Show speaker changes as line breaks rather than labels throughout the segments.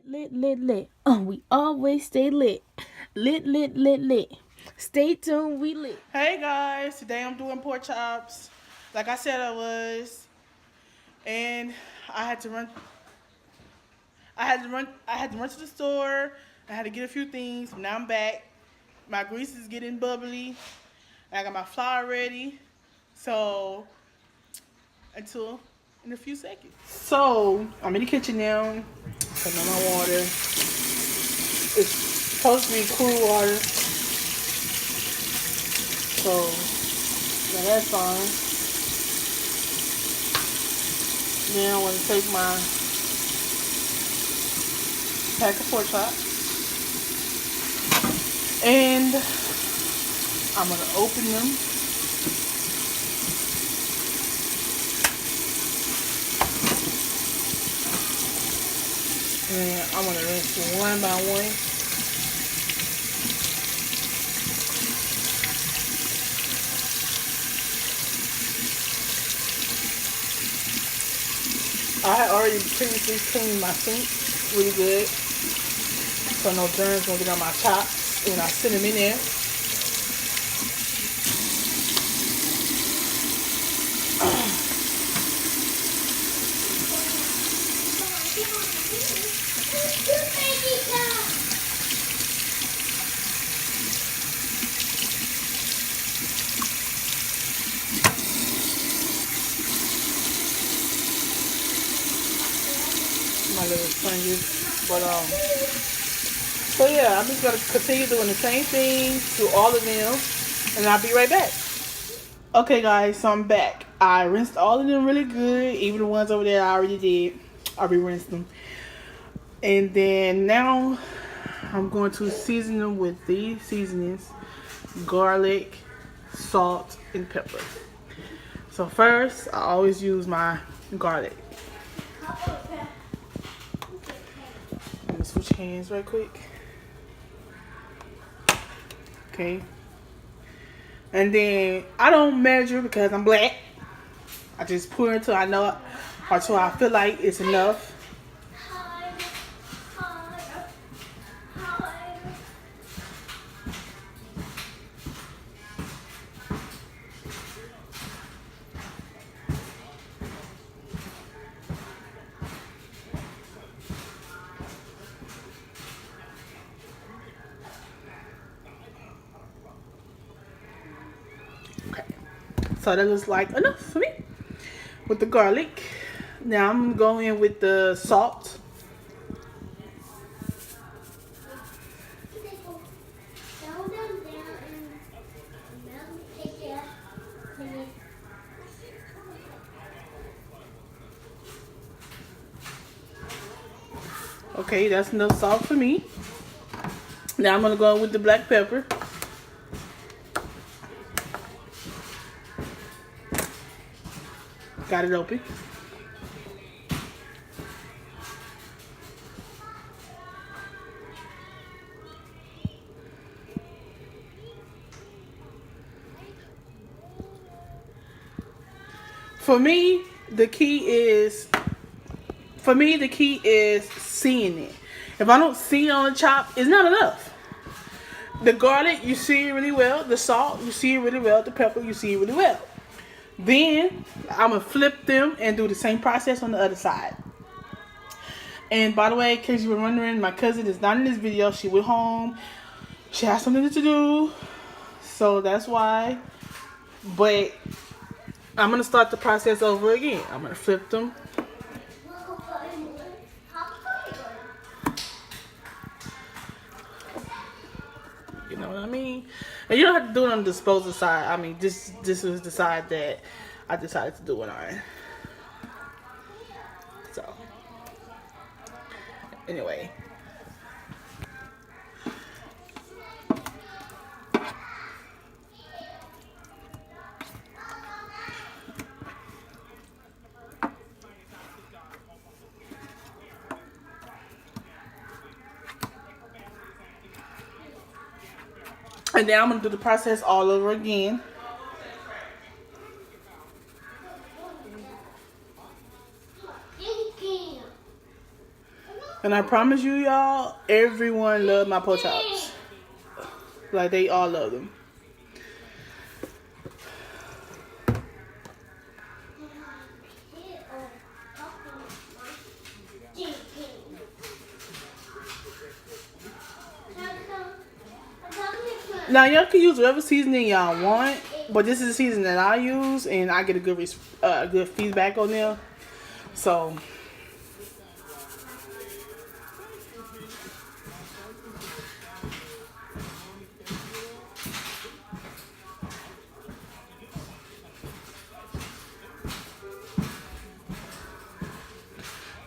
lit. We always stay lit. Lit. Stay tuned, we lit. Hey guys, today I'm doing pork chops. Like I said I was. And I had to run I had to run to the store. I had to get a few things. Now I'm back. My grease is getting bubbly. I got my flour ready. So until in a few seconds. So I'm in the kitchen now. Putting on my water. It's supposed to be cool water. So now that's fine. Now I'm going to take my pack of pork chops. And I'm going to open them. And I'm going to rinse them one by one. I had already previously cleaned my sink really good, so no germs won't get on my chops when I sit them in there. My little sponges, but so yeah, I'm just gonna continue doing the same thing to all of them, and I'll be right back. Okay, guys, so I'm back. I rinsed all of them really good, even the ones over there I already did. I re-rinsed them, and then now I'm going to season them with these seasonings: garlic, salt, and pepper. So first, I always use my garlic. Let me switch hands right quick. Okay. And then I don't measure because I'm black. I just put it until I know it, or until I feel like it's enough. Okay. So that looks like enough for me with the garlic. Now I'm going in with the salt. Okay, that's enough salt for me. Now I'm gonna go in with the black pepper. Got it open. For me, the key is seeing it. If I don't see it on the chop, it's not enough. The garlic, you see it really well. The salt, you see it really well. The pepper, you see it really well. Then I'm gonna flip them and do the same process on the other side. And by the way, in case you were wondering, my cousin is not in this video. She went home. She has something to do, so that's why. But I'm gonna start the process over again. I'm gonna flip them. You know what I mean? And you don't have to do it on the disposal side. I mean, this is the side that I decided to do it on. So, anyway. And then I'm going to do the process all over again. And I promise you, y'all, everyone love my pork chops. Like, they all love them. Now, y'all can use whatever seasoning y'all want, but this is the season that I use, and I get a good feedback on them. So,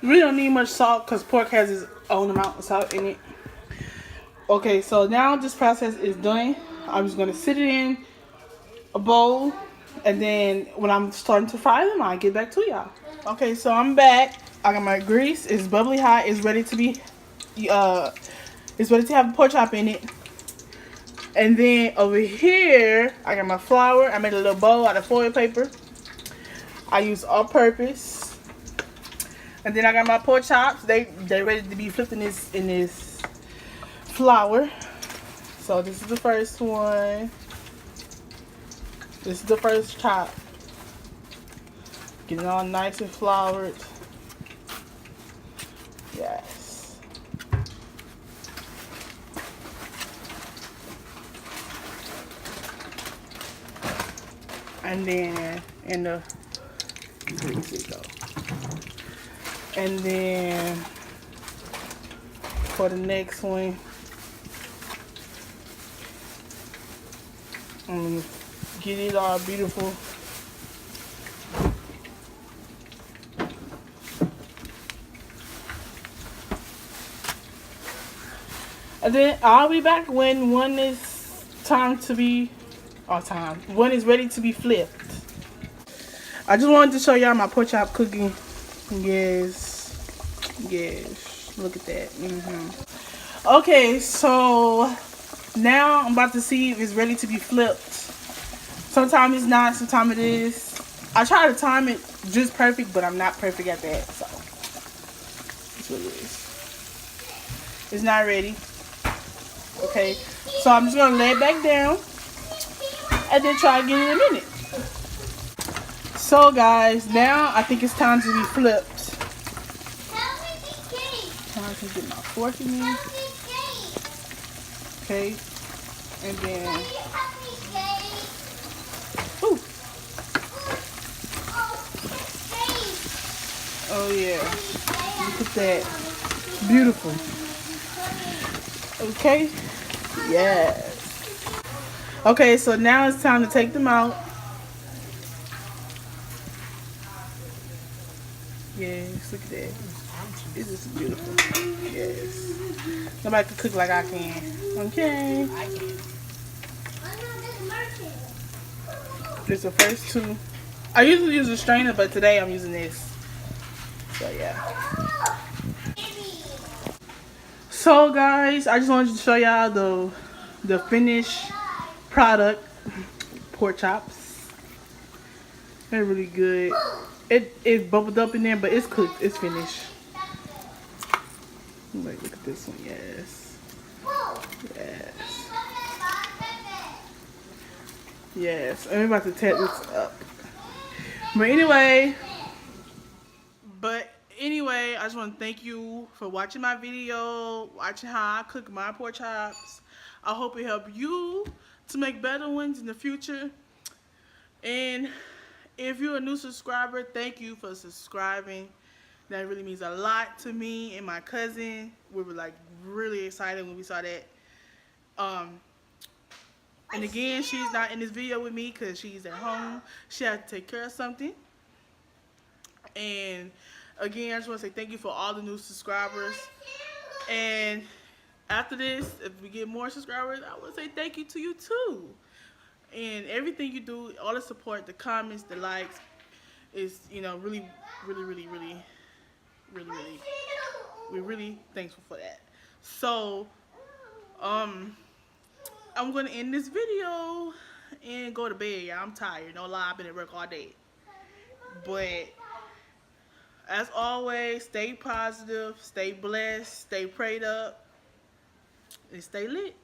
you really don't need much salt because pork has its own amount of salt in it. Okay, so now this process is done. I'm just going to sit it in a bowl, and then when I'm starting to fry them, I'll get back to y'all. Okay, so I'm back. I got my grease. It's bubbly hot. It's ready to be, it's ready to have a pork chop in it. And then over here, I got my flour. I made a little bowl out of foil paper. I use all-purpose. And then I got my pork chops. They're ready to be flipped in this flour. So this is the first one. This is the first chop. Getting all nice and floured. Yes. And then in the and then for the next one, I'm gonna get it all beautiful. And then I'll be back when one is time to be, one is ready to be flipped. I just wanted to show y'all my pork chop cooking. Yes, look at that. Okay, so now I'm about to see if it's ready to be flipped. Sometimes it's not, sometimes it is. I try to time it just perfect, but I'm not perfect at that, so that's what it is. It's not ready. Okay, so I'm just gonna lay it back down and then try again in a minute. So guys, now I think it's time to be flipped. Time to get my fork in there. Okay, and then ooh. Oh yeah, look at that, beautiful. Okay, yes. Okay, so now it's time to take them out. Yes, look at that. This is beautiful. Yes. Nobody can cook like I can. Okay. I can. There's the first two. I usually use a strainer, but today I'm using this. So yeah. So guys, I just wanted to show y'all the finished product, pork chops. They're really good. It bubbled up in there, but it's cooked. It's finished. Wait, look at this one. Yes. Yes. Yes. I'm about to tear this up. But anyway, I just want to thank you for watching my video, watching how I cook my pork chops. I hope it helped you to make better ones in the future. And if you're a new subscriber, thank you for subscribing. That really means a lot to me and my cousin. We were like really excited when we saw that. And again, she's not in this video with me because she's at home. She had to take care of something. And again, I just want to say thank you for all the new subscribers. And after this, if we get more subscribers, I want to say thank you to you too. And everything you do, all the support, the comments, the likes, is, you know, really, we're really thankful for that. So, I'm going to end this video and go to bed, y'all. I'm tired. No lie, I've been at work all day. But As always, stay positive, stay blessed, stay prayed up, and stay lit.